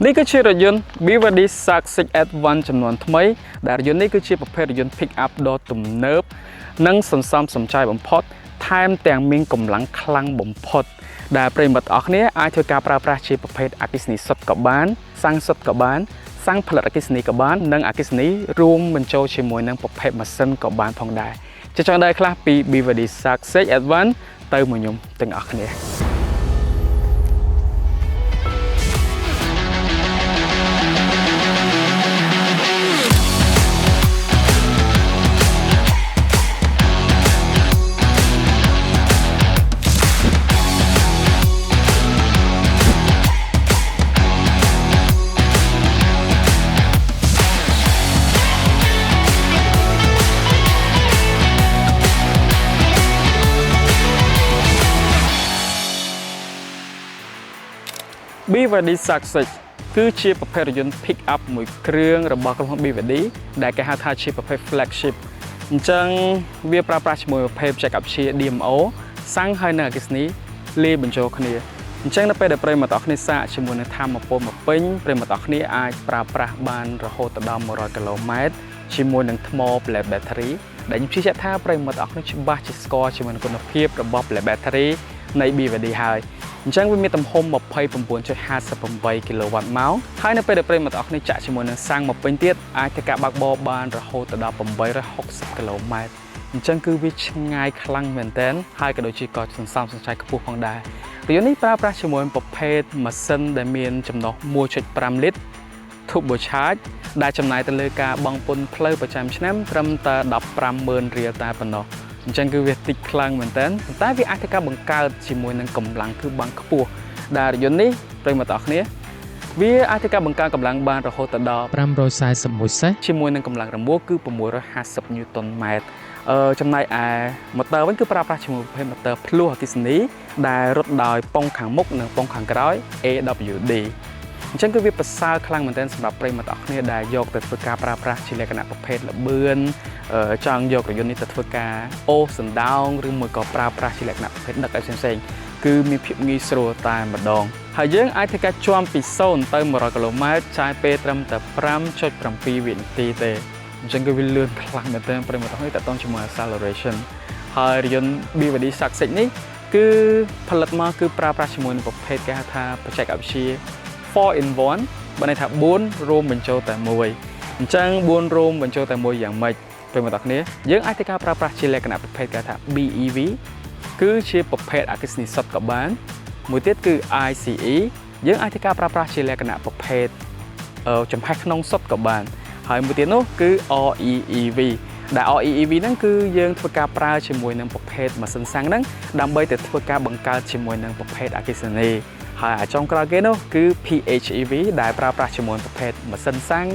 នេះគឺជារថយន្ត BYD Success Advance ចំនួនថ្មីដែលរថយន្តនេះគឺជាប្រភេទរថយន្ត Pick up ដ៏ទំនើបនិងសន្សំសំចៃបំផុតថែមទាំងមានកម្លាំងខ្លាំងបំផុតដែលប្រិយមិត្តអរគ្នាអាចធ្វើការប្រើប្រាស់ជាប្រភេទអគ្គិសនីសុទ្ធក៏បានសាំងសុទ្ធក៏បានសាំងផលិតអគ្គិសនីក៏បាននិងអគ្គិសនីរួមបញ្ចូលជាមួយនឹងប្រភេទម៉ាស៊ីនក៏បានផងដែរជាចង់ដែរខ្លះពី BYD Success Advance ទៅមកខ្ញុំទាំងអស់គ្នាBYD Success គឺជាប្រភេទរថយន្ត Pick up មួយគ្រឿងរបស់ក្រុមហ៊ុន BYD ដែលគេហៅថាជាប្រភេទ flagship អញ្ចឹងវាប្រើប្រាស់ជាមួយប្រភេទបច្ចេកវិទ្យា DMO សាំងហើយនឹងអគ្គិសនីលាយបញ្ចូលគ្នាអញ្ចឹងនៅពេលដែលប្រិយមិត្តអរគ្នាសាកជាមួយនឹងថាមពលមកពេញប្រិយមិត្តអរគ្នាអាចប្រើប្រាស់បានរហូតដល់100គីឡូម៉ែត្រជាមួយនឹងថ្ម Plate Battery ដែលខ្ញុំជឿជាក់ថាប្រិយមិត្តអរគ្នាច្បាស់ជាស្គាល់ជាមួយនឹងគុណភាពរបស់ Plate Battery នៃ BYD ហើយអញ្ចឹងវាមានទំហំ 29.58 គីឡូវ៉ាត់ម៉ោងហើយនៅពេលដែលប្រិយមិត្តអរគ្នាចាក់ជាមួយនឹងសាំងមកពេញទៀតអាចធ្វើការបើកបរបានរហូតដល់860គីឡូម៉ែត្រអញ្ចឹងគឺវាឆ្ងាយខ្លាំងមែនទែនហើយក៏ដូចជាក៏សន្សំសំចៃខ្ពស់ផងដែររថយន្តនេះប្រើប្រាស់ជាមួយប្រភេទម៉ាស៊ីនដែលមានចំណុះ 1.5 លីត្រ Turbo Charge ដែលចំណាយទៅលើការបង់ពន្ធផ្លូវប្រចាំឆ្នាំត្រឹមតែ 150,000 រៀលតែប៉ុណ្ណោះអញ្ចឹងគឺវាតិចខ្លាំងមែនតើប៉ុន្តែវាអាចធ្វើការបង្កើតជាមួយនឹងកម្លាំងគឺបាំងខ្ពស់ដែលរថយន្តនេះប្រិយមិត្តអរគ្នាវាអាចធ្វើការបង្កើនកម្លាំងបានរហូតដល់541សេសជាមួយនឹងកម្លាំងរមុះគឺ650 Newtonម៉ែត្រចំណែកឯម៉ូទ័រវិញគឺប្រើប្រាស់ជាមួយប្រភេទម៉ូទ័រភ្លោះអគ្គិសនីដែលរត់ដោយប៉ុងខាងមុខនិងប៉ុងខាងក្រោយ AWD អញ្ចឹងគឺវាប្រសើរខ្លាំងមែនទែនសម្រាប់ប្រិយមិត្តអរគ្នាដែលយកទៅធ្វើការប្រើប្រាស់ជាលក្ខណៈប្រភេទល្បឿនចង់យករថយន្តនេះទៅធ្វើការអូសសណ្ដោងឬមួយក៏ប្រើប្រាស់ជាលក្ខណៈប្រភេទដឹកឲ្យផ្សេងៗគឺមានភាពងាយស្រួលតែម្ដងហើយយើងអាចធ្វើការជាំពី0ទៅ100គីឡូម៉ែត្រចាយពេលត្រឹមតែ 5.7 វិនាទីទេអញ្ចឹងគឺវាលឿនខ្លាំងមែនទែនប្រិយមិត្តអរគ្នាតើតង់ជាមួយ acceleration ហើយរថយន្ត BYD Success នេះគឺផលិតមកគឺប្រើប្រាស់ជាមួយនឹងប្រភេទគេហៅថាបច្ចេកវិទ្យា4 in 1 បើន័យថា4រួមបញ្ចូលតែមួយអញ្ចឹង4រួមបញ្ចូលតែមួយយ៉ាងម៉េចប្រិយមិត្តអរគ្នាយើងអាចធ្វើការប្រើប្រាស់ជាលក្ខណៈប្រភេទគេថា BEV គឺជាប្រភេទអគ្គិសនីសុទ្ធក៏បានមួយទៀតគឺ ICE យើងអាចធ្វើការប្រើប្រាស់ជាលក្ខណៈប្រភេទចំហាស់ក្នុងសុទ្ធក៏បានហើយមួយទៀតនោះគឺ REEV ដែល REEV ហ្នឹងគឺយើងធ្វើការប្រើជាមួយនឹងប្រភេទម៉ាស៊ីនសាំងហ្នឹងដើម្បីទៅធ្វើការបង្កើតជាមួយនឹងប្រភេទអគ្គិសនីហើយអាចុងក្រោយគេនោះគឺ PHEV ដែលប្រើប្រាស់ជាមួយប្រភេទម៉ាស៊ីនសាំង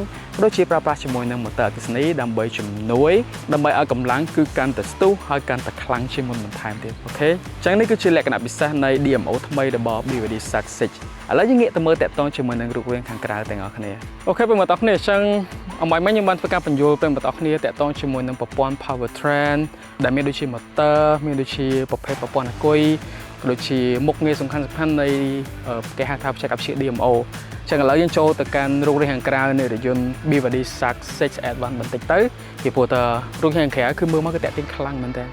ដូចជាប្រើប្រាស់ជាមួយនឹងម៉ូទ័រអគ្គិសនីដើម្បីជំនួយដើម្បីឲ្យកម្លាំងគឺកាន់តែស្ទុះហើយកាន់តែខ្លាំងជាងមុនបន្ថែមទៀតអូខេអញ្ចឹងនេះគឺជាលក្ខណៈពិសេសនៃ DMO ថ្មីរបស់ BYD Success ឥឡូវយើងងាកទៅមើលតាក់ទងជាមួយនឹងរូបរាងខាងក្រៅទាំងអស់គ្នាអូខេបងប្អូនអញ្ចឹងអំបញ្ញមិញខ្ញុំបានធ្វើការបញ្យល់បងប្អូនគ្នាតាក់ទងជាមួយនឹងប្រព័ន្ធ Powertrain ដែលមានដូចជាម៉ូទ័រមានដូចជាប្រភេទប្រព័ន្ធអង្គុយដូចជាមុខងារសំខាន់នៃគេហៅថាបច្ចេកវិទ្យា DMO អញ្ចឹងឥឡូវយើងចូលទៅកាន់រូបរាងខាងក្រៅនៃរថយន្ត BYD Success Advance បន្តិចទៅពីព្រោះតរូបរាងខាងក្រៅគឺមើលមកគឺតាក់ទាញខ្លាំងមែនតើ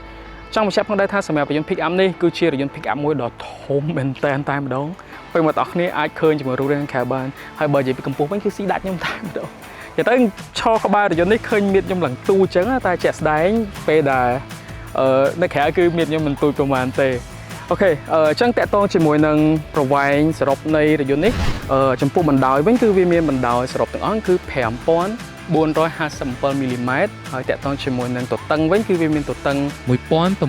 ចង់បញ្ជាក់ផងដែរថាសម្រាប់រថយន្ត Pick up នេះគឺជារថយន្ត Pick up មួយដ៏ធំមែនតើតែម្ដងពេលមកបងប្អូនអាចឃើញជាមួយរូបរាងខាងក្រៅបានហើយបើនិយាយពីកម្ពស់វិញគឺស៊ីដាច់ខ្ញុំតែម្ដងនិយាយទៅឈរក្បែររថយន្តនេះឃើញមានខ្ញុំឡើងទូអញ្ចឹងតែជាក់ស្ដែងពេលដែលនៅក្រៅគឺមានខ្ញុំមិនទូប្រហែលទេអូខេអញ្ចឹងតាក់ទងជាមួយនឹងប្រវែងសរុបនៃរថយន្តនេះចំពោះបណ្ដោយវិញគឺវាមានបណ្ដោយសរុបទាំងអស់គឺ 5457 មីលីម៉ែត្រហើយតាក់ទងជាមួយនឹងទទឹងវិញគឺវាមានទទឹង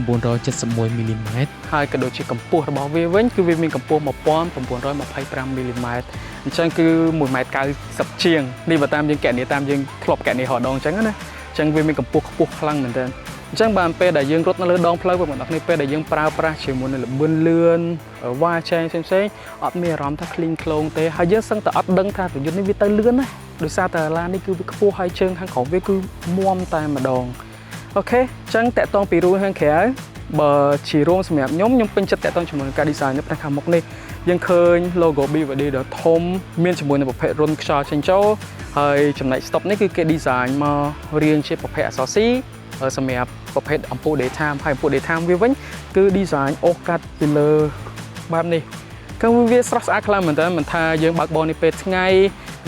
1971 មីលីម៉ែត្រហើយក៏ដូចជាកម្ពស់របស់វាវិញគឺវាមានកម្ពស់ 1925 មីលីម៉ែត្រអញ្ចឹងគឺ 1.90 ជាងនេះបើតាមយើងកណនីតាមយើងធ្លាប់កណនីរហដងអញ្ចឹងណាអញ្ចឹងវាមានកម្ពស់ខ្ពស់ខ្លាំងមែនទែនអញ្ចឹងបានពេលដែលយើងរត់នៅលើដងផ្លូវបងប្អូនពេលដែលយើងប្រើប្រាស់ជាមួយនឹងល្បឿនលឿនវ៉ាចែងផ្សេងៗអត់មានអារម្មណ៍ថាឃ្លីងឃ្លោងទេហើយយើងសឹងតែអត់ដឹងថារថយន្តនេះវាទៅលឿនណាដោយសារតែឡាននេះគឺវាខ្ពស់ហើយជើងខាងក្រោមវាគឺមាំតែម្ដងអូខេអញ្ចឹងតាក់ទងពីរូបខាងក្រៅ បើជារួមសម្រាប់ខ្ញុំពេញចិត្តតទៅជាមួយនឹងការ design នៅផ្នែកខាងមុខនេះយើងឃើញ logo BVD ដ៏ធំមានជាមួយនឹងប្រភេទរុនខ្យល់ចេញចូលហើយចំណែក stop នេះគឺគេ design មករៀងជាប្រភេទអក្សរ C សម្រាប់ប្រភេទអំពូល daytime ហើយអំពូល daytime វាវិញគឺ design អូសកាត់ពីលើបែបនេះគឺវាស្រស់ស្អាតខ្លាំងមែនតើមិនថាយើងបើកបរនេះពេលថ្ងៃ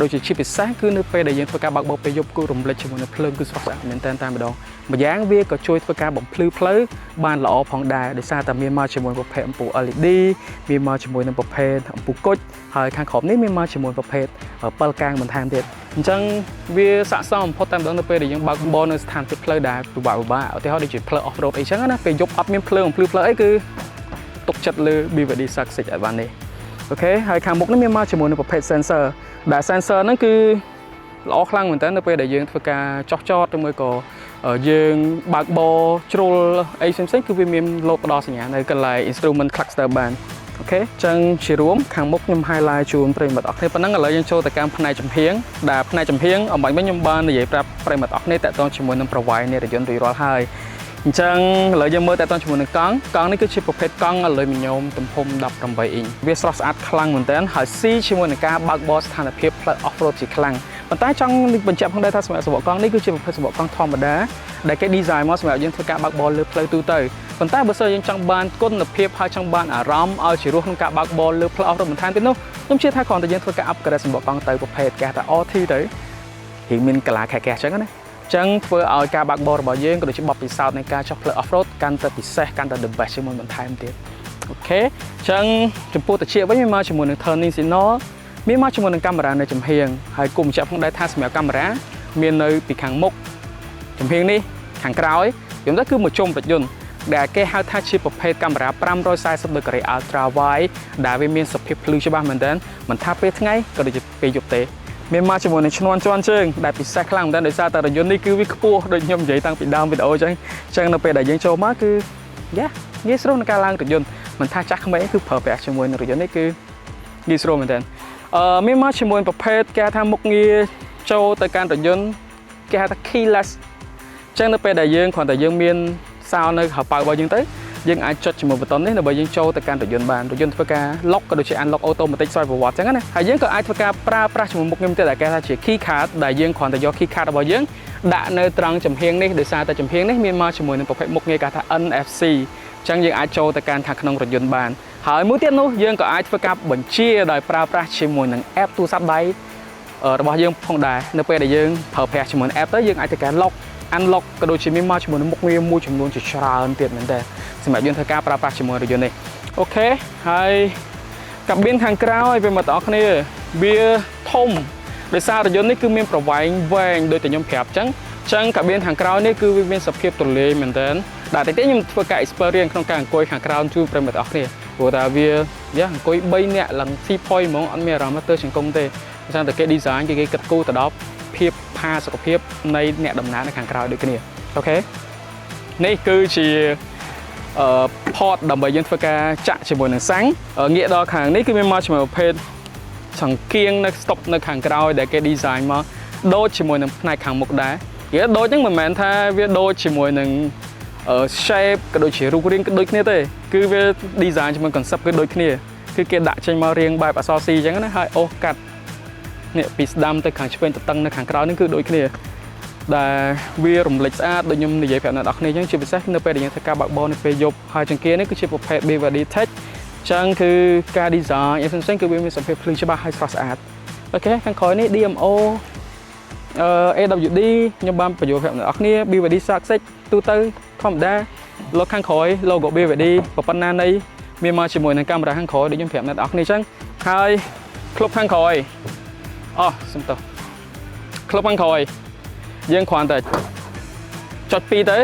ដូចជាពិសេសគឺនៅពេលដែលយើងធ្វើការបើកបរពេលយប់គឺរំលេចជាមួយនឹងភ្លើងគឺស្រស់ស្អាតមែនតើតែម្ដងម្យ៉ាងវាក៏ជួយធ្វើការបំភ្លឺផ្លូវបានល្អផងដែរដោយសារតែមានមកជាមួយប្រភេទអំពូល LED មានមកជាមួយនឹងប្រភេទអំពូលគុជហើយខាងក្រោមនេះមានមកជាមួយប្រភេទ7កាំងបន្ថែមទៀតអញ្ចឹងវាស័ក្តិសមបំផុតតែម្ដងនៅពេលដែលយើងបើកបរនៅស្ថានភាពផ្លូវដែលពិបាកឧទាហរណ៍ដូចជាផ្លូវ off road អីចឹងណាពេលយប់អត់មានភ្លើងបំភ្លឺផ្លូវអីគឺទុកចិត្តលើ BVD Success Advance នេះអូខេហើយខាងមុខនេះមានមកជាមួយនឹងប្រភេទ sensor ដែល sensor ហ្នឹងគឺល្អខ្លាំងមែនតើនៅពេលដែលយើងធ្វើការចោះចតឬមួយក៏យើងបើកបរជ្រុលអីផ្សេងៗគឺវាមានលោតផ្ដល់សញ្ញានៅកន្លែង instrument cluster បានអូខេអញ្ចឹងជារួមខាងមុខខ្ញុំ highlight ជូនប្រិយមិត្តអរគ្នាប៉ុណ្ណឹងឥឡូវយើងចូលទៅកាន់ផ្នែកចំហៀងដែលផ្នែកចំហៀងអំបញ្ញវិញខ្ញុំបាននិយាយប្រាប់ប្រិយមិត្តអរគ្នាតាក់ទងជាមួយនឹងប្រវែងនៃរថយន្តរួចរាល់ហើយអញ្ចឹងឥឡូវយើងមើលតាក់ទងជាមួយនឹងកង់នេះគឺជាប្រភេទកង់ Aluminum ទំហំ 18 អ៊ីងវាស្រស់ស្អាតខ្លាំងមែនទែនហើយស៊ីជាមួយនឹងការបើកបរស្ថានភាពផ្លូវ off road ជាខ្លាំងប៉ុន្តែចង់បញ្ជាក់ផងដែរថាសម្រាប់សបកកង់នេះគឺជាប្រភេទសបកកង់ធម្មតាដែលគេ design មកសម្រាប់យើងធ្វើការបើកបរលើផ្លូវទូទៅប៉ុន្តែបើសិនយើងចង់បានគុណភាពហើយចង់បានអារម្មណ៍ឲ្យជារសក្នុងការបើកបរលើផ្លូវ off road បន្ថែមទៀតនោះខ្ញុំជឿថាគ្រាន់តែយើងធ្វើការ upgrade សបកកង់ទៅប្រភេទគេហៅថា RT ទៅរៀងមានកន្លាខែកែអញ្ចឹងណាចឹងធ្វើឲ្យការបើកបររបស់យើងក៏ដូចជាបទពិសោធន៍នៃការចុះផ្លូវ off road កាន់តែពិសេសកាន់តែ the best ជាមួយបន្ថែមទៀតអូខេចឹងចំពោះតិចវិញមានមកជាមួយនឹង turning signal មានមកជាមួយនឹងកាមេរ៉ានៅចំហៀងហើយគូបញ្ជាក់ផងដែរថាសម្រាប់កាមេរ៉ាមាននៅពីខាងមុខចំហៀងនេះខាងក្រោយខ្ញុំថាគឺមួយជុំរថយន្តដែលគេហៅថាជាប្រភេទកាមេរ៉ា540 degree ultra wide ដែលវាមានសភាពភ្លឺច្បាស់មែនទែនមិនថាពេលថ្ងៃក៏ដូចជាពេលយប់ទេមានមកជាមួយនឹងឈ្នាន់ជាន់ជើងដែលពិសេសខ្លាំងមែនទែនដោយសារតែរថយន្តនេះគឺវាខ្ពស់ដូចខ្ញុំនិយាយតាំងពីដើមវីដេអូអញ្ចឹងនៅពេលដែលយើងចូលមកគឺយ៉ាងាយស្រួលក្នុងការឡើងរថយន្តមិនថាចាស់ក្មេងគឺប្រើប្រាស់ជាមួយនឹងរថយន្តនេះគឺងាយស្រួលមែនទែនមានមកជាមួយប្រភេទគេថាមុខងារចូលទៅកាន់រថយន្តគេហៅថា keyless អញ្ចឹងនៅពេលដែលយើងគ្រាន់តែយើងមានសោនៅក្រៅប៉ៅរបស់យើងទៅយើងអាចចុចជាមួយប៊ូតុននេះដើម្បីយើងចូលទៅកាន់រថយន្តបានរថយន្តធ្វើការ lock ក៏ដូចជា unlock automatic ស្វ័យប្រវត្តិអញ្ចឹងណាហើយយើងក៏អាចធ្វើការប្រើប្រាស់ជាមួយមុខខ្ញុំទៀតដែលគេថាជា key card ដែលយើងគ្រាន់តែយក key card របស់យើងដាក់នៅត្រង់ចំហៀងនេះដោយសារតែចំហៀងនេះមានមកជាមួយនឹងប្រភេទមុខងារគេថា NFC អញ្ចឹងយើងអាចចូលទៅកាន់ខាងក្នុងរថយន្តបានហើយមួយទៀតនោះយើងក៏អាចធ្វើការបញ្ជាដោយប្រើប្រាស់ជាមួយនឹង app ទូរស័ព្ទដៃរបស់យើងផងដែរនៅពេលដែលយើងប្រើប្រាស់ជាមួយនឹង app ទៅយើងអាចធ្វើការ lock unlock ក៏ដូចជាមានមកជាមួយនឹងមុខងារមួយចំនួនជាច្រើនទៀតមែនតើសម្រាប់យើងធ្វើការប្រើប្រាស់ជាមួយរថយន្តនេះអូខេហើយកាប៊ីនខាងក្រោយពេលមកបងប្អូនគ្នាវាធំដោយសាររថយន្តនេះគឺមានប្រវែងវែងដូចតែខ្ញុំប្រាប់អញ្ចឹងកាប៊ីនខាងក្រោយនេះគឺវាមានសភាពទូលាយមែនតើដែលតិចខ្ញុំធ្វើការ experience ក្នុងការអង្គុយខាងក្រោយជួយប្រិយមិត្តបងប្អូនគ្នាព្រោះថាវាអង្គុយ3នាក់ឡើងស៊ីផុយហ្មងអត់មានអារម្មណ៍ទៅជង្គង់ទេដោយសារតែគេ design គេគិតគូរទៅដល់ភាពផាសុខភាពនៃអ្នកដំណើរនៅខាងក្រោយដូចគ្នាអូខេនេះគឺជាport ដើម្បីយើងធ្វើការចាក់ជាមួយនឹងសាំងងាកដល់ខាងនេះគឺមានមកជាមួយប្រភេទចង្គៀងនៅ stop នៅខាងក្រោយដែលគេ design មកដូចជាមួយនឹងផ្នែកខាងមុខដែរវាដូចហ្នឹងមិនមែនថាវាដូចជាមួយនឹងshape ក៏ដូចជារូបរាងក៏ដូចគ្នាទេគឺវា design ជាមួយ concept គឺដូចគ្នាគឺគេដាក់ចេញមករាងបែបអក្សរ C អញ្ចឹងណាហើយអូសកាត់នេះពីស្ដាំទៅខាងឆ្វេងទៅតឹងនៅខាងក្រោយនេះគឺដូចគ្នាដែលវារំលេចស្អាតដូចខ្ញុំនិយាយប្រាប់អ្នកនរគ្នាអញ្ចឹងជាពិសេសនៅពេលដែលយើងធ្វើការបើកបរនៅពេលយប់ហើយចង្គៀងនេះគឺជាប្រភេទ BVD Tech អញ្ចឹងគឺការ design អីផ្សេងៗគឺវាមានសភាពភ្លឺច្បាស់ហើយស្រស់ស្អាតអូខេខាងក្រោយនេះ DMO AWD ខ្ញុំបានបញ្យល់ប្រាប់អ្នកនរគ្នា BVD Success ទូទៅធម្មតាលោកខាងក្រោយ logo BVD ប៉ុណ្ណានៃមានមកជាមួយនឹងកាមេរ៉ាខាងក្រោយដូចខ្ញុំប្រាប់អ្នកនរគ្នាអញ្ចឹងហើយក្លុបខាងក្រោយសុំទោសក្លុបខាងក្រោយយើងគ្រាន់តែចុច2ទៅ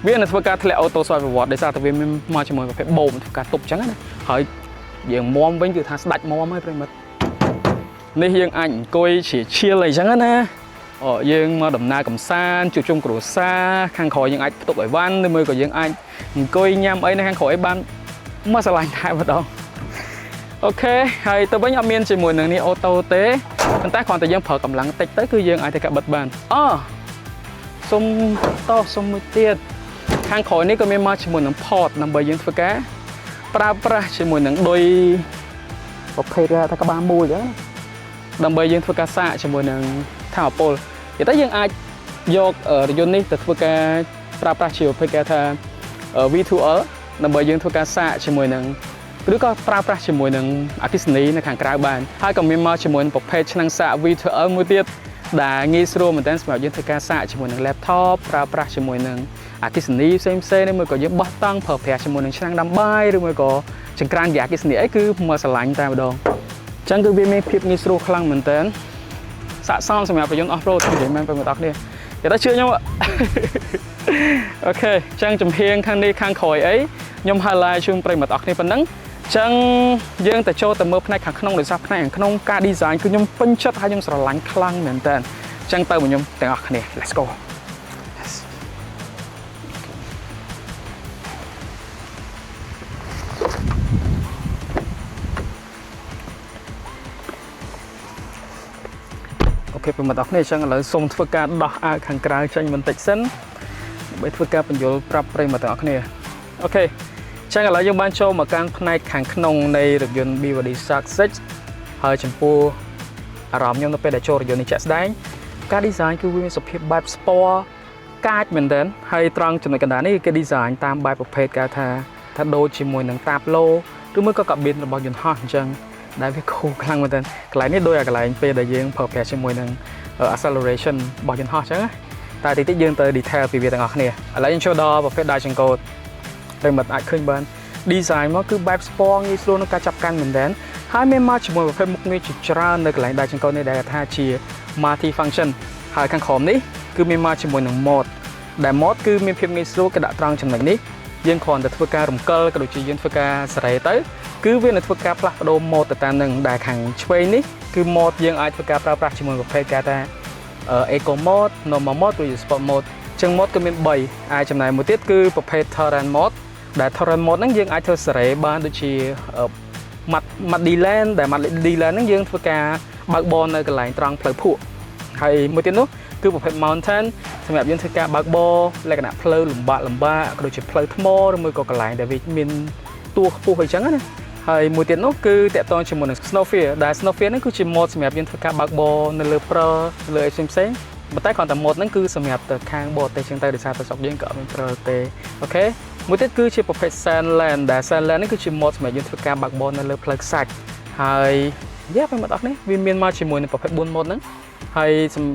វានឹងធ្វើការធ្លាក់អូតូស្វ័យប្រវត្តិដោយសារតែវាមានមកជាមួយប្រភេទបូមធ្វើការទប់អញ្ចឹងណាហើយយើងមុំវិញគឺថាស្ដាច់មុំហើយប្រិមិត្តនេះយើងអាចអង្គុយឈៀលអីចឹងណាយើងមកដំណើរកំសាន្តជួបជុំគ្រួសារខាងក្រោយយើងអាចផ្ទុកអីវ៉ាន់ឬមួយក៏យើងអាចអង្គុយញ៉ាំអីនៅខាងក្រោយបានមកឆ្លាញ់តែម្ដងអូខេហើយទៅវិញអត់មានជាមួយនឹងនេះអូតូទេប៉ុន្តែគ្រាន់តែយើងប្រើកម្លាំងតិចទៅគឺយើងអាចទៅកាបិទបានសុំមួយទៀត ខាងក្រោយនេះក៏មានមកជាមួយនឹង port ដើម្បីយើងធ្វើការប្រើប្រាស់ជាមួយនឹងដូចប្រភេទថាក្បាលមូលអញ្ចឹងដើម្បីយើងធ្វើការសាកជាមួយនឹងថាមពលនិយាយទៅយើងអាចយករថយន្តនេះទៅធ្វើការប្រើប្រាស់ជាប្រភេទគេថា V2L ដើម្បីយើងធ្វើការសាកជាមួយនឹងឬក៏ប្រើប្រាស់ជាមួយនឹងអគ្គិសនីនៅខាងក្រៅបានហើយក៏មានមកជាមួយនឹងប្រភេទឆ្នាំងសាក V2L មួយទៀតដែលងាយស្រួលមែនទែនសម្រាប់យើងធ្វើការសាកជាមួយនឹង laptop ប្រើប្រាស់ជាមួយនឹងអគ្គិសនីផ្សេងនេះមួយក៏យើងបោះតង់ប្រើប្រាស់ជាមួយនឹងឆ្នាំងដាំបាយឬមួយក៏ចង្ក្រានហ្គាសអគ្គិសនីអីគឺមកស្រឡាញ់តែម្ដងអញ្ចឹងគឺវាមានភាពងាយស្រួលខ្លាំងមែនទែនស័ក្តិសមសម្រាប់ប្រយោជន៍ off-road និយាយមែនបងប្អូនគ្នាគេថាជឿខ្ញុំអូខេអញ្ចឹងចំហៀងខាងនេះខាងក្រោយអីខ្ញុំ highlight ជូនប្រិយមិត្តអរគ្នាប៉ុណ្ណឹងអញ្ចឹងយើងទៅចូលទៅមើលផ្នែកខាងក្នុងដោយសារផ្នែកខាងក្នុងការ design គឺខ្ញុំពេញចិត្តហើយខ្ញុំស្រឡាញ់ខ្លាំងមែនតើអញ្ចឹងទៅមកខ្ញុំទាំងអស់គ្នា let's go អូខេប្រិយមិត្តអរគ្នាអញ្ចឹងឥឡូវសូមធ្វើការដោះអាវខាងក្រៅចេញបន្តិចសិនដើម្បីធ្វើការបញ្យល់ប្រាប់ប្រិយមិត្តទាំងអស់គ្នាអូខេអញ្ចឹងឥឡូវយើងបានចូលមកកាន់ផ្នែកខាងក្នុងនៃរថយន្ត BYD Shark 6ហើយចំពោះអារម្មណ៍ខ្ញុំនៅពេលដែលចូលរថយន្តនេះជាក់ស្ដែងការ design គឺវាមានសភាពបែប sport កាចមែនទែនហើយត្រង់ចំណុចកណ្ដាលនេះគេ design តាមបែបប្រភេទគេថាដូចជាមួយនឹងតាបឡូឬមួយក៏កាប៊ីនរបស់យន្តហោះអញ្ចឹងដែលវា cool ខ្លាំងមែនទែនកន្លែងនេះដូចអាកន្លែងពេលដែលយើងប្រើប្រាស់ជាមួយនឹង acceleration របស់យន្តហោះអញ្ចឹងតែតិចយើងទៅ detail ពីវាទាំងអស់គ្នាឥឡូវយើងចូលដល់ប្រភេទដៃចង្កូតតែមិនអាចឃើញបាន design មកគឺបែប sport ងាយស្រួលក្នុងការចាប់កាន់មែនទែនហើយមានមកជាមួយប្រភេទមុខងារជាច្រើននៅកន្លែងដៃចង្កូតនេះដែលថាជា multi function ហើយខាងក្រោមនេះគឺមានមកជាមួយនឹង mode ដែល mode គឺមានភាពងាយស្រួលគេដាក់ត្រង់ចំណុចនេះយើងគ្រាន់តែធ្វើការរំកិលក៏ដូចជាយើងធ្វើការសេរីទៅគឺវានឹងធ្វើការផ្លាស់ប្ដូរ mode ទៅតាមនឹងដែលខាងឆ្វេងនេះគឺ mode យើងអាចធ្វើការប្រើប្រាស់ជាមួយប្រភេទគេថា eco mode normal mode ឬ sport mode ចឹង mode គឺមាន3ហើយចំណែកមួយទៀតគឺប្រភេទ terrain mode ដែល terrain mode ហ្នឹងយើងអាចធ្វើសេរីបានដូចជា muddy lane ដែល muddy lane ហ្នឹងយើងធ្វើការបើកបរនៅកន្លែងត្រង់ផ្លូវភក់ហើយមួយទៀតនោះគឺប្រភេទ mountain សម្រាប់យើងធ្វើការបើកបរលក្ខណៈផ្លូវលំបាកក៏ដូចជាផ្លូវថ្មឬមួយក៏កន្លែងដែលវាមានទួខ្ពស់អីចឹងណាហើយមួយទៀតនោះគឺតាក់ទងជាមួយនឹង snowfield ដែល snowfield ហ្នឹងគឺជា mode សម្រាប់យើងធ្វើការបើកបរនៅលើព្រឺលើអីផ្សេងប៉ុន្តែគ្រាន់តែ mode ហ្នឹងគឺសម្រាប់ទៅខាងបរទេសចឹងទៅដោយសារតែស្រុកយើងក៏អត់មានព្រឺទេអូខេមួយទៀតគឺជាប្រភេទ sand land ដែល sand land នេះគឺជា mode សម្រាប់យើងធ្វើការបើកបរនៅលើផ្លូវខ្សាច់ហើយយ៉ាប្រិយមិត្តអរគ្នាវាមានមកជាមួយនឹងប្រភេទ4 mode ហ្នឹងហើយ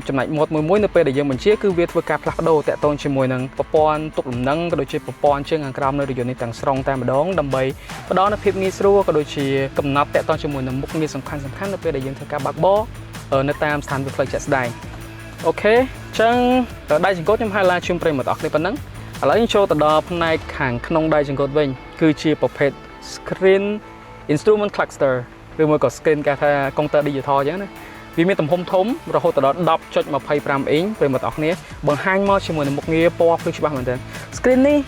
ចំណែក mode មួយនៅពេលដែលយើងបញ្ជាគឺវាធ្វើការផ្លាស់ប្ដូរតាក់ទងជាមួយនឹងប្រព័ន្ធទប់លំនឹងក៏ដូចជាប្រព័ន្ធជើងខាងក្រោមនៅរថយន្តនេះទាំងស្រុងតែម្ដងដើម្បីផ្ដល់នូវភាពងាយស្រួលក៏ដូចជាកំណត់តាក់ទងជាមួយនឹងមុខងារសំខាន់នៅពេលដែលយើងធ្វើការបើកបរនៅតាមស្ថានភាពផ្លូវជាក់ស្ដែងអូខេអញ្ចឹងដៃចង្កូតខ្ញុំ highlight ជូនប្រិយមិត្តអរគ្នាប៉ុណ្ណឹងឥឡូវយើងចូលទៅដល់ផ្នែកខាងក្នុងដៃចង្កូតវិញគឺជាប្រភេទ screen instrument cluster ឬមួយក៏ screen គេថា counter digital អញ្ចឹងណាវាមានទំហំធំរហូតដល់ 10.25 អ៊ីងប្រិយមិត្តអរគ្នាបង្ហាញមកជាមួយនឹងមុខងារពណ៌ភ្លឺច្បាស់មែនទែន screen នេះ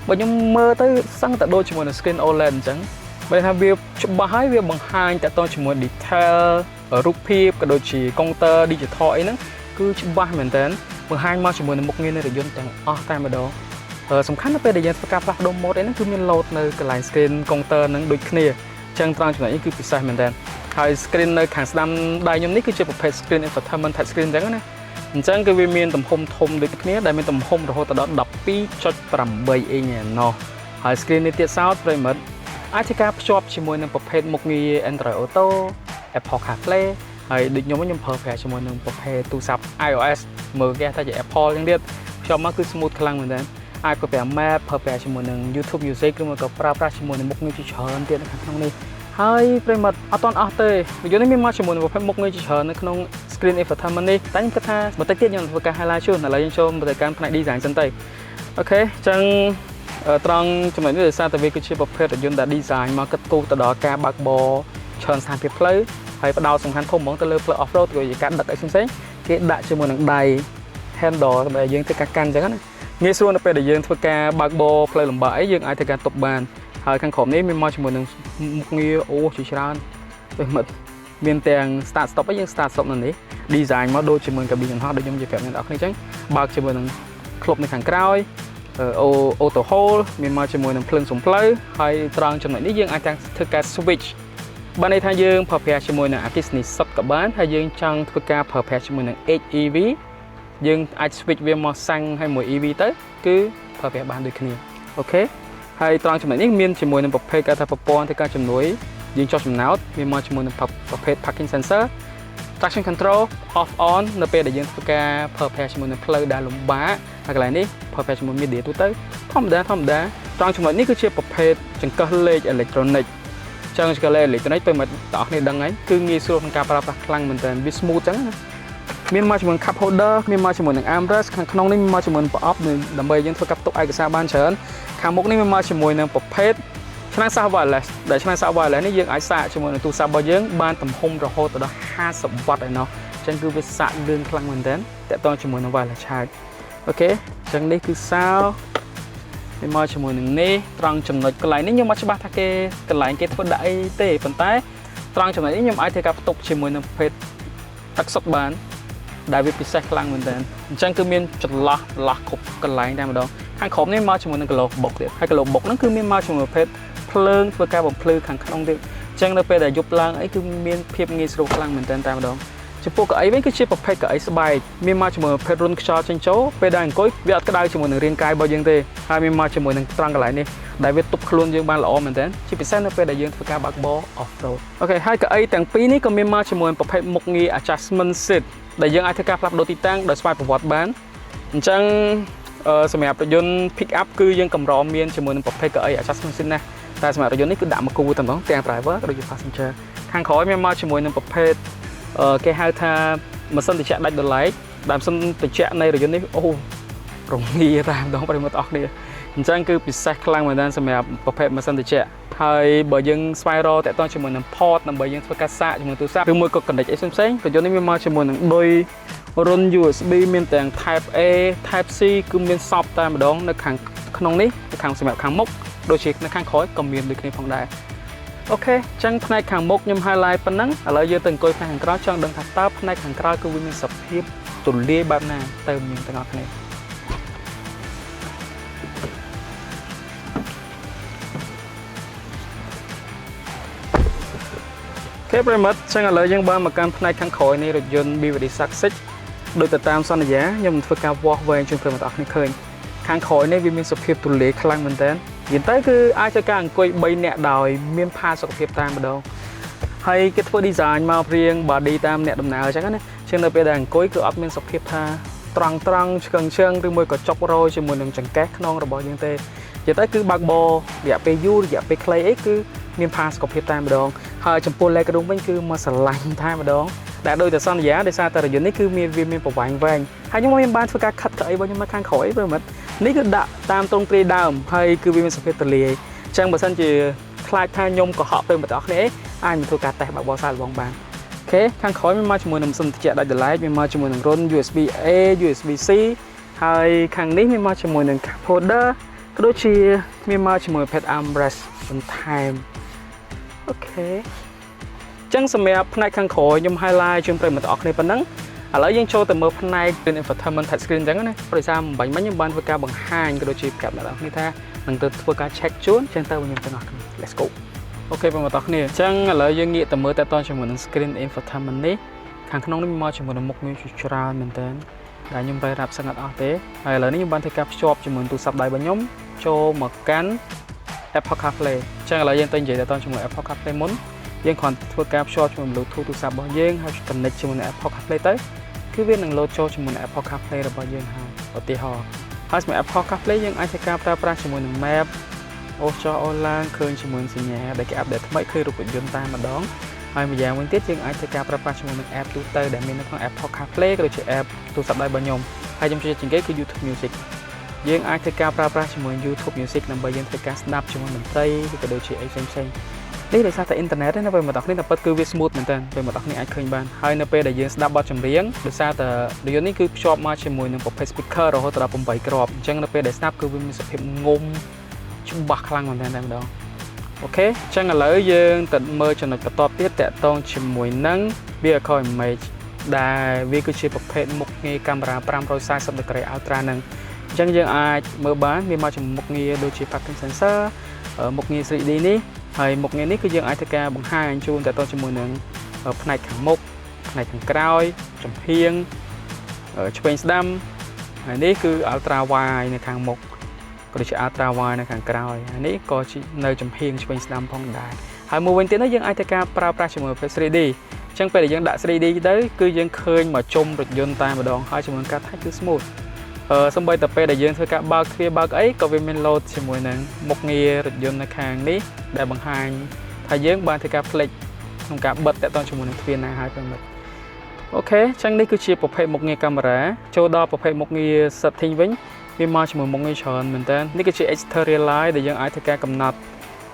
បើខ្ញុំមើលទៅសឹងតែដូចជាមួយនឹង screen OLED អញ្ចឹងបើថាវាច្បាស់ហើយវាបង្ហាញតាក់ទងជាមួយ detail រូបភាពក៏ដូចជា counter digital អីហ្នឹងគឺច្បាស់មែនទែនបង្ហាញមកជាមួយនឹងមុខងារនៃរថយន្តទាំងអស់តែម្ដងសំខាន់នៅពេលដែលយើងធ្វើការផ្លាស់ប្ដូរ mode អីហ្នឹងគឺមាន load នៅកន្លែង screen counter ហ្នឹងដូចគ្នាអញ្ចឹងត្រង់ចំណុចនេះគឺពិសេសមែនទែនហើយ screen នៅខាងស្ដាំដៃខ្ញុំនេះគឺជាប្រភេទ screen infotainment touch screen អញ្ចឹងណាអញ្ចឹងគឺវាមានទំហំធំដូចគ្នាដែលមានទំហំរហូតដល់ 12.8 អ៊ីងឯណោះហើយ screen នេះទៀតសោតប្រិមិត្តអាចធ្វើការភ្ជាប់ជាមួយនឹងប្រភេទមុខងារ Android Auto Apple CarPlay ហើយដូចខ្ញុំប្រើប្រាស់ជាមួយនឹងប្រភេទទូរស័ព្ទ iOS មើលគេថាជា Apple អញ្ចឹងទៀតភ្ជាប់មកគឺ smooth ខ្លាំងមែនទែនអាចប្រើប្រាស់ Map ប្រើប្រាស់ជាមួយនឹង YouTube Music ឬមកក៏ប្រើប្រាស់ជាមួយនឹងមុខងារជាច្រើនទៀតនៅខាងក្នុងនេះហើយប្រិមិត្តអត់ទាន់អស់ទេរថយន្តនេះមានមកជាមួយនឹងប្រភេទមុខងារជាច្រើននៅក្នុង screen infotainment នេះតែខ្ញុំគិតថាបន្តិចទៀតខ្ញុំធ្វើការ highlight ជូនឥឡូវយើងចូលទៅកាន់ផ្នែក design សិនទៅអូខេអញ្ចឹងត្រង់ចំណុចនេះដោយសារតែវាគឺជាប្រភេទរថយន្តដែល design មកគិតគូរទៅដល់ការបើកបរច្រើនស្ថានភាពផ្លូវហើយផ្ដោតសំខាន់ធំហ្មងទៅលើផ្លូវ off road ឬការដឹកអីផ្សេងៗគេដាក់ជាមួយនឹងដៃ handle ដែលយើងធ្វើការកាន់អញ្ចឹងណាងាយស្រួលនៅពេលដែលយើងធ្វើការបើកបរផ្លូវលំបាកអីយើងអាចធ្វើការទប់បានហើយខាងក្រោមនេះមានមកជាមួយនឹងមុខងារអូជាច្រើនដូចមិត្តមានទាំង start stop អីយើង start stop នៅនេះ design មកដូចជាមួយកាប៊ីនយន្តហោះដូចខ្ញុំនិយាយប្រាប់អ្នកនរគ្នាអញ្ចឹងបើកជាមួយនឹងក្លុបនៅខាងក្រោយ auto hold មានមកជាមួយនឹងភ្លើងសំផ្លូវហើយត្រង់ចំណុចនេះយើងអាចធ្វើការ switch បានន័យថាយើងប្រើប្រាស់ជាមួយនឹងអគ្គិសនីសុទ្ធក៏បានហើយយើងចង់ធ្វើការប្រើប្រាស់ជាមួយនឹង HEV យើងអាច switch វាមកសាំងឲ្យមួយ EV ទៅគឺប្រើប្រាស់បានដូចគ្នាអូខេហើយត្រង់ចំណុចនេះមានជាមួយនឹងប្រភេទគេថាប្រព័ន្ធធ្វើការជំនួយយើងចុះចំណោទមានមកជាមួយនឹងប្រភេទ parking sensor traction control off on នៅពេលដែលយើងធ្វើការប្រើប្រាស់ជាមួយនឹងផ្លូវដែលលំបាកហើយកន្លែងនេះប្រើប្រាស់ជាមួយ media ទូទៅធម្មតាត្រង់ចំណុចនេះគឺជាប្រភេទចង្កឹះលេខអេឡិចត្រូនិកចឹងចង្កឹះលេខអេឡិចត្រូនិកពេលមកបងប្អូនដឹងហើយគឺងាយស្រួលក្នុងការប្រើប្រាស់ខ្លាំងមែនទែនវា smooth ចឹងណាមានមកជាមួយ cup holder មានមកជាមួយនឹង armrest ខាងក្នុងនេះមានមកជាមួយនឹងប្រអប់ដើម្បីយើងធ្វើការផ្ទុកឯកសារបានច្រើនខាងមុខនេះមានមកជាមួយនឹងប្រភេទឆ្នាំងសាក wireless ដែលឆ្នាំងសាក wireless នេះយើងអាចសាកជាមួយនឹងទូរស័ព្ទរបស់យើងបានទំហំរហូតដល់50 W ឯណោះអញ្ចឹងគឺវាសាកលឿនខ្លាំងមែនទែនតាក់ទងជាមួយនឹង wireless charge អូខេអញ្ចឹងនេះគឺសោមានមកជាមួយនឹងនេះត្រង់ចំណុចកន្លែងនេះខ្ញុំអត់ច្បាស់ថាគេកន្លែងគេធ្វើដាក់អីទេប៉ុន្តែត្រង់ចំណុចនេះខ្ញុំអាចធ្វើការផ្ទុកជាមួយនឹងប្រភេទទឹកសុទ្ធបានដែលវាពិសេសខ្លាំងមែនទែនអញ្ចឹងគឺមានចន្លោះគ្រប់កន្លែងតែម្ដងខាងក្រោមនេះមកជាមួយនឹងគីឡូបុកទៀតហើយគីឡូបុកហ្នឹងគឺមានមកជាមួយប្រភេទភ្លើងធ្វើការបំភ្លឺខាងក្នុងទៀតអញ្ចឹងនៅពេលដែលយប់ឡើងអីគឺមានភាពងាយស្រួលខ្លាំងមែនទែនតែម្ដងចំពោះកៅអីវិញគឺជាប្រភេទកៅអីស្បែកមានមកជាមួយប្រភេទរុនខ្យល់ចេញចូលពេលដែលអង្គុយវាអត់ក្តៅជាមួយនឹងរាងកាយរបស់យើងទេហើយមានមកជាមួយនឹងត្រង់កន្លែងនេះដែលវាទប់ខ្លួនយើងបានល្អមែនទែនជាពិសេសនៅពេលដែលយើងធ្វើការបើកបរ off road អូខេហើយកៅអីទាំងពីរនេះក៏មានមកជាមួយប្រភេទមុខងារ adjustment seat ដែលយើងអាចធ្វើការផ្លាស់ប្ដូរទីតាំងដោយស្វ័យប្រវត្តិបានអញ្ចឹងសម្រាប់រថយន្ត pick up គឺយើងកម្រមានជាមួយនឹងប្រភេទកៅអី adjustment seat ណាតែសម្រាប់រថយន្តនេះគឺដាក់មកគូតែម្ដងទាំង driver ក៏ដូចជា passenger ខាងក្រោយមានមកជាមួយនឹងប្រភេទគេហៅថាម៉ាស៊ីនត្រជាក់ដាច់ដោយឡែកដែលម៉ាស៊ីនត្រជាក់នៃរថយន្តនេះអូរងាតែម្ដងប្រិមត្តអស់គ្នាអញ្ចឹងគឺពិសេសខ្លាំងមែនទែនសម្រាប់ប្រភេទម៉ាស៊ីនត្រជាក់ហើយបើយើងស្វែងរកតាក់ទងជាមួយនឹង port ដើម្បីយើងធ្វើការសាកជាមួយទូរស័ព្ទឬមួយក៏ connect អីផ្សេងៗរថយន្តនេះមានមកជាមួយនឹងឌុយរុន USB មានទាំង Type A Type C គឺមានសពតែម្ដងនៅខាងក្នុងនេះនៅខាងសម្រាប់ខាងមុខដូចជានៅខាងក្រោយក៏មានដូចគ្នាផងដែរអូខេអញ្ចឹងផ្នែកខាងមុខខ្ញុំ highlight ប៉ុណ្ណឹងឥឡូវយើងទៅអង្គុយផ្នែកខាងក្រោយចង់ដឹងថាតើផ្នែកខាងក្រោយគឺវាមានសភាពទូលាយបែបណាទៅមានទាំងអស់គ្នាអូខេប្រិមិត្តអញ្ចឹងឥឡូវយើងបានមកកាន់ផ្នែកខាងក្រោយនៃរថយន្ត BYD Success ដោយទៅតាមសន្យាខ្ញុំធ្វើការវាស់វែងជូនប្រិមិត្តអស់គ្នាឃើញខាងក្រោយនេះវាមានសភាពទូលាយខ្លាំងមែនតើនិយាយទៅគឺអាចធ្វើការអង្គុយ3នាក់ដោយមានផាសុខភាពតែម្ដងហើយគេធ្វើ design មកព្រៀង body តាមអ្នកដំណើរអញ្ចឹងណាជាងនៅពេលដែលអង្គុយគឺអត់មានសភាពថាត្រង់ឆ្កឹងឬមួយក៏ចុករយជាមួយនឹងចង្កេះខ្នងរបស់យើងទេនិយាយទៅគឺបើកបររយៈពេលយូររយៈពេលខ្លីអីគឺមានផាសុខភាពតែម្ដងហើយចំពោះ leg room វិញគឺមកស្រឡាញ់តែម្ដងដែលដោយតែសន្យាដោយសារតែរយន្តនេះគឺវាមានប្រវែងវែងហើយខ្ញុំមិនបានធ្វើការខិតកៅអីរបស់ខ្ញុំនៅខាងក្រោយទេមិត្តនេះគឺដាក់តាមទ្រង់ទ្រាយដើមហើយគឺវាមានសភាពទលាយអញ្ចឹងបើសិនជាខ្លាចថាខ្ញុំកុហកទៅបងប្អូនគ្នាអាចមកធ្វើការតេស្តបើកបរសាកល្បងបានអូខេខាងក្រោយមានមកជាមួយនឹងម៉ាស៊ីនត្រជាក់ដាច់ដោយឡែកមានមកជាមួយនឹងរុន USB A USB C ហើយខាងនេះមានមកជាមួយនឹង cup holder ក៏ដូចជាមានមកជាមួយ pad armrest បន្ថែមអូខេចឹងសម្រាប់ផ្នែកខាងក្រោយខ្ញុំ highlight ជូនប្រិយមិត្តអរគ្នាប៉ុណ្ណឹងឥឡូវយើងចូលទៅមើលផ្នែក infotainment touch screen ចឹងណាដោយសារមិញខ្ញុំបានធ្វើការបង្ហាញក៏ដូចជាប្រាប់អ្នកនរគ្នាថានឹងទៅធ្វើការ check ជូនចឹងទៅខ្ញុំទាំងអស់គ្នា let's go អូខេបងប្អូនគ្នាចឹងឥឡូវយើងងាកទៅមើលតើតជាមួយនឹង screen infotainment នេះខាងក្នុងនេះមកជាមួយនឹងមុខងារជាច្រើនមែនតើដែលខ្ញុំបែររាប់សឹងអត់អស់ទេហើយឥឡូវនេះខ្ញុំបានធ្វើការភ្ជាប់ជាមួយទូរស័ព្ទដៃរបស់ខ្ញុំចូលមកកាន់ Apple CarPlay ចឹងឥឡូវយើងទៅនិយាយតើជាមួយ Apple CarPlay មុនយើងគ្រាន់ធ្វើការភ្ជាប់ជាមួយ Bluetooth ទូរស័ព្ទរបស់យើងហើយ connect ជាមួយនឹង Apple CarPlay ទៅគឺវានឹង load ចូលជាមួយនឹង Apple CarPlay របស់យើងហើយឧទាហរណ៍ហើយសម្រាប់ Apple CarPlay យើងអាចធ្វើការប្រើប្រាស់ជាមួយនឹង Map អូសចោអូឡានឃើញជាមួយនឹងសញ្ញាដែលគេ update ថ្មីឃើញរូបយន្តតែម្ដងហើយម្យ៉ាងវិញទៀតយើងអាចធ្វើការប្រើប្រាស់ជាមួយនឹង app ទូទៅដែលមាននៅក្នុង Apple CarPlay ក៏ដូចជា app ទូរស័ព្ទដៃរបស់ខ្ញុំហើយខ្ញុំជួយជាងគេគឺ YouTube Music យើងអាចធ្វើការប្រើប្រាស់ជាមួយ YouTube Music ដើម្បីយើងធ្វើការស្ដាប់ជាមួយតន្ត្រីឬក៏ដូចជាអីផ្សេងៗនេះដោយសារតែអ៊ីនធឺណិតណាពេលមកដល់គ្នាតែពិតគឺវា smooth មែនតើពេលមកដល់គ្នាអាចឃើញបានហើយនៅពេលដែលយើងស្ដាប់បទចម្រៀងដោយសារតែរយន្តនេះគឺភ្ជាប់មកជាមួយនឹងប្រភេទ speaker រហូតដល់8គ្រាប់អញ្ចឹងនៅពេលដែលស្ដាប់គឺវាមានសភាពងំច្បាស់ខ្លាំងមែនតើតែម្ដងអូខេអញ្ចឹងឥឡូវយើងទៅមើលចំណុចបន្ទាប់ទៀតតាក់ទងជាមួយនឹង vehicle image ដែលវាគឺជាប្រភេទមុខងារកាមេរ៉ា540 degree ultra នឹងអ ចឹងយើងអាចមើលបានមានមកចំមុខងារដូចជា parking sensor មុខងារ 3D នេះហើយមុខងារនេះគឺយើងអាចធ្វើការបង្ហាញជូនតទៅជាមួយនឹងផ្នែកខាងមុខផ្នែកខាងក្រោយចំហៀងឆ្វេងស្ដាំហើយនេះគឺ ultra wide នៅខាងមុខក៏ដូចជា ultra wide នៅខាងក្រោយហើយនេះក៏នៅចំហៀងឆ្វេងស្ដាំផងដែរហើយមួយវិញទៀតនោះយើងអាចធ្វើការប្រើប្រាស់ជាមួយ 3D អញ្ចឹងពេលដែលយើងដាក់ 3D ទៅគឺយើងឃើញមកជុំរថយន្តតែម្ដងហើយជាមួយការថាច់គឺ smooth សំបីតែពេលដែលយើងធ្វើការបើកទ្វារបើកអីក៏វាមាន load ជាមួយនឹងមុខងាររថយន្តនៅខាងនេះដែលបង្ហាញថាយើងបានធ្វើការផ្លេចក្នុងការបិទតាក់ទងជាមួយនឹងទ្វារណាហើយពេលមកអូខេអញ្ចឹងនេះគឺជាប្រភេទមុខងារកាមេរ៉ាចូលដល់ប្រភេទមុខងារ setting វិញវាមកជាមួយមុខងារច្រើនមែនតើនេះគឺជា exterior light ដែលយើងអាចធ្វើការកំណត់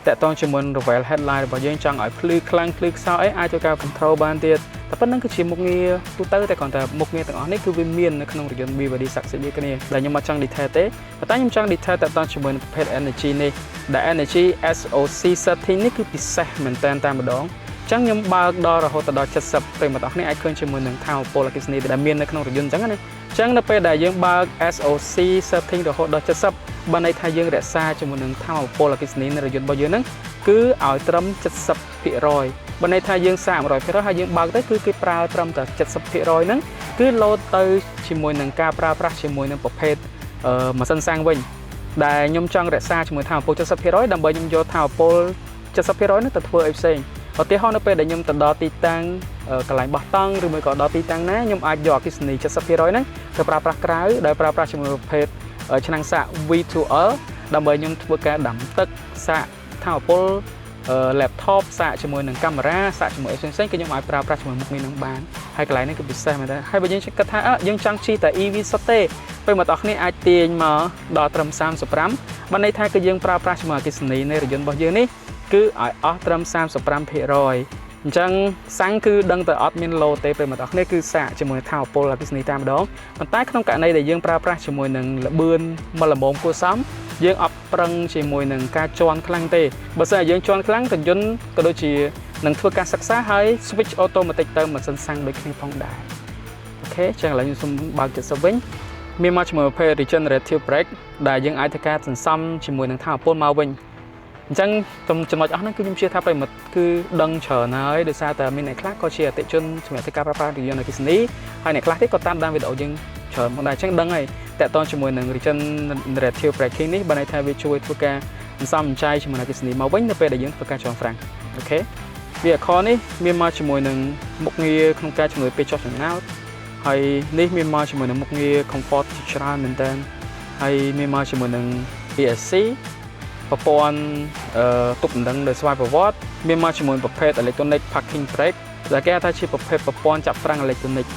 តាក់ទងជាមួយ reveal headlight របស់យើងចង់ឲ្យភ្លឺខ្លាំងភ្លឺខ្សោយអីអាចធ្វើការ control បានទៀតតែប៉ុណ្្នឹងគឺជាមុខងារទូទៅតែគ្រាន់តែមុខងារទាំងអស់នេះគឺវាមាននៅក្នុងរថយន្ត BYD Success ដូចគ្នាដែលខ្ញុំមកចង់ detail ទេប៉ុន្តែខ្ញុំចង់ detail តាក់ទងជាមួយនឹងប្រភេទ energy នេះដែល energy SOC setting នេះគឺពិសេសមែនតើតែម្ដងចឹងខ្ញុំបើកដល់រហូតដល់70ប្រិមត្តអ្នកអាចឃើញជាមួយនឹងថាមពលអគ្គិសនីដែលមាននៅក្នុងរថយន្តចឹងណាចឹងនៅពេលដែលយើងបើក SOC setting រហូតដល់70បានន័យថាយើងរក្សាជាមួយនឹងថាមពលអគ្គិសនីនៃរថយន្តរបស់យើងហ្នឹងគឺឲ្យត្រឹម 70% បានន័យថាយើងសាក 100% ហើយយើងបើកទៅគឺគេប្រើត្រឹមតែ 70% ហ្នឹងគឺ load ទៅជាមួយនឹងការប្រើប្រាស់ជាមួយនឹងប្រភេទម៉ាស៊ីនសាំងវិញដែលខ្ញុំចង់រក្សាជាមួយថាមពល 70% ដើម្បីខ្ញុំយកថាមពល 70% នេះទៅធ្វើអីផ្សេងឧទាហរណ៍នៅពេលដែលខ្ញុំទៅដល់ទីតាំងកន្លែងបោះតង់ឬមួយក៏ដល់ទីតាំងណាខ្ញុំអាចយកអគ្គិសនី 70% ហ្នឹងទៅប្រើប្រាស់ក្រៅដោយប្រើប្រាស់ជាមួយប្រភេទឆ្នាំងសាក V2L ដើម្បីខ្ញុំធ្វើការដាំទឹកសាកថាមពល laptop សាកជាមួយនឹងកាមេរ៉ាសាកជាមួយអីផ្សេងៗគឺខ្ញុំអាចប្រើប្រាស់ជាមួយមុខនេះនឹងបានហើយកន្លែងនេះគឺពិសេសមែនតើហើយបើយើងគិតថាយើងចង់ជិះតែ EV សុទ្ធទេពេលមកដល់គ្នាអាចទាញមកដល់ត្រឹម 35 បានន័យថាគឺយើងប្រើប្រាស់ជាមួយអគ្គិសនីនៃរថយន្តរបស់យើងនេះគឺឲ្យអស់ត្រឹម 35% អញ្ចឹងសាំងគឺដឹងតែអត់មាន load ទេពេលមកដល់គ្នាគឺសាកជាមួយថាមពលអគ្គិសនីតែម្ដងប៉ុន្តែក្នុងករណីដែលយើងប្រើប្រាស់ជាមួយនឹងល្បឿនមកល្មមគួរសមយើងអត់ប្រឹងជាមួយនឹងការជន់ខ្លាំងទេបើសិនជាយើងជន់ខ្លាំងរថយន្តក៏ដូចជានឹងធ្វើការសិក្សាហើយ switch automatic ទៅម៉ាស៊ីនសាំងដូចគ្នាផងដែរអូខេចឹងឥឡូវខ្ញុំសូមបើក70វិញមានមកជាមួយប្រភេទ regenerative brake ដែលយើងអាចធ្វើការសន្សំជាមួយនឹងថាមពលមកវិញអញ្ចឹងចំណុចអស់ហ្នឹងគឺខ្ញុំជឿថាប្រិមិត្តគឺដឹងច្រើនហើយដោយសារតែមានអ្នកខ្លះក៏ជាអតិជនសម្រាប់ធ្វើការប្រើប្រាស់រថយន្តអគ្គិសនីហើយអ្នកខ្លះទៀតក៏តាមដានវីដេអូយើងច្រើនផងដែរអញ្ចឹងដឹងហើយតកតងជាមួយនឹង regenerative braking នេះបានន័យថាវាជួយធ្វើការសន្សំសំចៃជាមួយនឹងអគ្គិសនីមកវិញនៅពេលដែលយើងធ្វើការចងហ្វ្រាំងអូខេវាអខនេះមានមកជាមួយនឹងមុខងារក្នុងការជំនួយពេលចុះចំណោតហើយនេះមានមកជាមួយនឹងមុខងារ comfort ជាច្រើនមែនតើហើយមានមកជាមួយនឹង ESC ប្រព័ន្ធទប់ដណ្ដឹងដោយស្វ័យប្រវត្តិមានមកជាមួយប្រភេទ electronic parking brake ដែលគេថាជាប្រភេទប្រព័ន្ធចាប់ហ្វ្រាំង electronic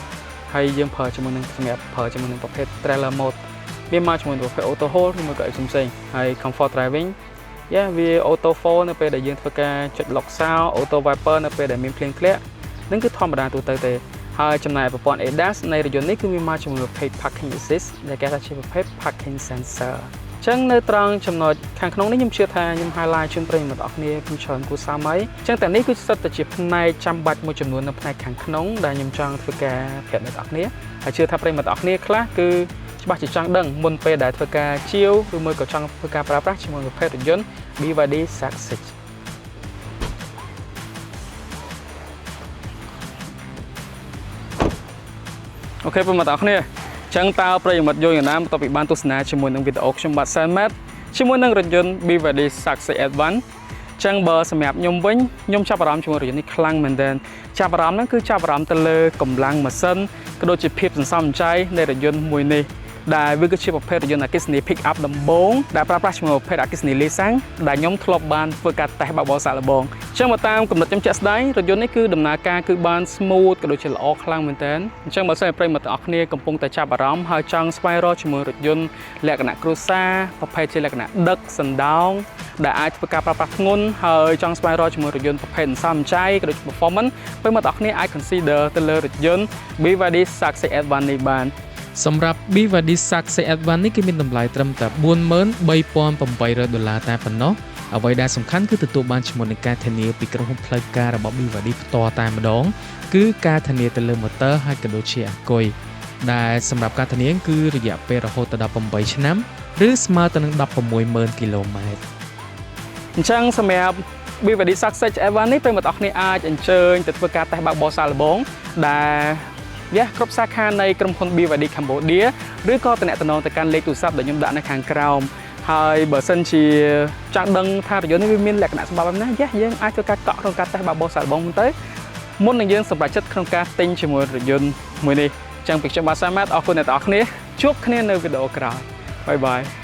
ហើយយើងប្រើជាមួយនឹងសម្រាប់ប្រើជាមួយនឹងប្រភេទ trailer mode មានមកជាមួយប្រភេទ auto hold ឬមួយក៏អីផ្សេងៗហើយ comfort driving វា auto fall នៅពេលដែលយើងធ្វើការចុច lock sound auto wiper នៅពេលដែលមានភ្លៀងធ្លាក់នឹងគឺធម្មតាទូទៅទេហើយចំណែកប្រព័ន្ធ ADAS នៃរថយន្តនេះគឺមានមកជាមួយប្រភេទ parking assist ដែលគេថាជាប្រភេទ parking sensorចឹងនៅត្រង់ចំណុចខាងក្នុងនេះខ្ញុំជឿថាខ្ញុំ highlight ជូនប្រិយមិត្តអរគ្នាពីច្រើនគូសាមហើយចឹងតែនេះគឺសិតតែជាផ្នែកចាំបាច់មួយចំនួននៅផ្នែកខាងក្នុងដែលខ្ញុំចង់ធ្វើការប្រាប់អ្នកនរគ្នាហើយជឿថាប្រិយមិត្តអរគ្នាខ្លះគឺច្បាស់ជាចង់ដឹងមុនពេលដែលធ្វើការជាវឬមួយក៏ចង់ធ្វើការប្រើប្រាស់ជាមួយប្រភេទរថយន្ត BYD Success អូខេប្រិយមិត្តអរគ្នាចឹងតើប្រិយមិត្តយល់យ៉ាងណាបន្ទាប់ពីបានទស្សនាជាមួយនឹងវីដេអូខ្ញុំបាទ Selmat ជាមួយនឹងរថយន្ត BYD Success S1 ចឹងបើសម្រាប់ខ្ញុំវិញខ្ញុំចាប់អារម្មណ៍ជាមួយរថយន្តនេះខ្លាំងមែនទែនចាប់អារម្មណ៍ហ្នឹងគឺចាប់អារម្មណ៍ទៅលើកម្លាំងម៉ាស៊ីនក៏ដូចជាភាពសន្សំសំចៃនៃរថយន្តមួយនេះដែលវាគឺជាប្រភេទរថយន្តអគ្គិសនី pick up ដំបូងដែលប្រើប្រាស់ជាមួយប្រភេទអគ្គិសនីលេសាំងដែលខ្ញុំធ្លាប់បានធ្វើការតេស្តបើកបោសាកល្បងចឹងមកតាមកំណត់ខ្ញុំជាក់ស្ដែងរថយន្តនេះគឺដំណើរការគឺបាន smooth ក៏ដូចជាល្អខ្លាំងមែនទែនអញ្ចឹងបើសិនជាប្រិយមិត្តទាំងអស់គ្នាកំពុងតែចាប់អារម្មណ៍ហើយចង់ស្វែងរកជាមួយរថយន្តលក្ខណៈគ្រួសារប្រភេទជាលក្ខណៈដឹកសណ្ដោងដែលអាចធ្វើការប្រើប្រាស់ធ្ងន់ហើយចង់ស្វែងរកជាមួយរថយន្តប្រភេទសន្សំសំចៃក៏ដូចជា performance ប្រិយមិត្តទាំងអស់គ្នាអាច consider ទៅលើរថយន្ត BYD Success S1 នេះបានសម្រាប់ BYD Success S1 នេះគឺមានតម្លៃត្រឹមតែ $43,800 តែប៉ុណ្ណោះអ្វីដែលសំខាន់គឺទទួលបានជាមួយនឹងការធានាពីក្រុមហ៊ុនផ្លូវការរបស់ BYD ផ្ទាល់តែម្ដងគឺការធានាទៅលើ motor ហើយក៏ដូចជាអាគុយ ដែលសម្រាប់ការធានាគឺរយៈពេលរហូតដល់8ឆ្នាំឬស្មើទៅនឹង 16,000 គីឡូម៉ែត្រ អញ្ចឹងសម្រាប់ BYD Success Evan នេះពេលមកដល់គ្នាអាចអញ្ជើញទៅធ្វើការតេស្តបើកបរសាកល្បងដែលគ្រប់សាខានៃក្រុមហ៊ុន BYD Cambodia ឬក៏តំណតំណងទៅកាន់លេខទូរស័ព្ទដែលខ្ញុំដាក់នៅខាងក្រោមហើយបើសិនជាចង់ដឹងថារថយន្តនេះវាមានលក្ខណៈសម្បត្តិបែបណាយើងអាចធ្វើការកក់ក្នុងការតេស្តបើកបរសាកល្បងទៅមុននឹងយើងសម្រេចចិត្តក្នុងការទិញជាមួយរថយន្តមួយនេះអញ្ចឹងពីខ្ញុំបាទសាម៉ាតអរគុណអ្នកទាំងអស់គ្នាជួបគ្នានៅវីដេអូក្រោយបាយបាយ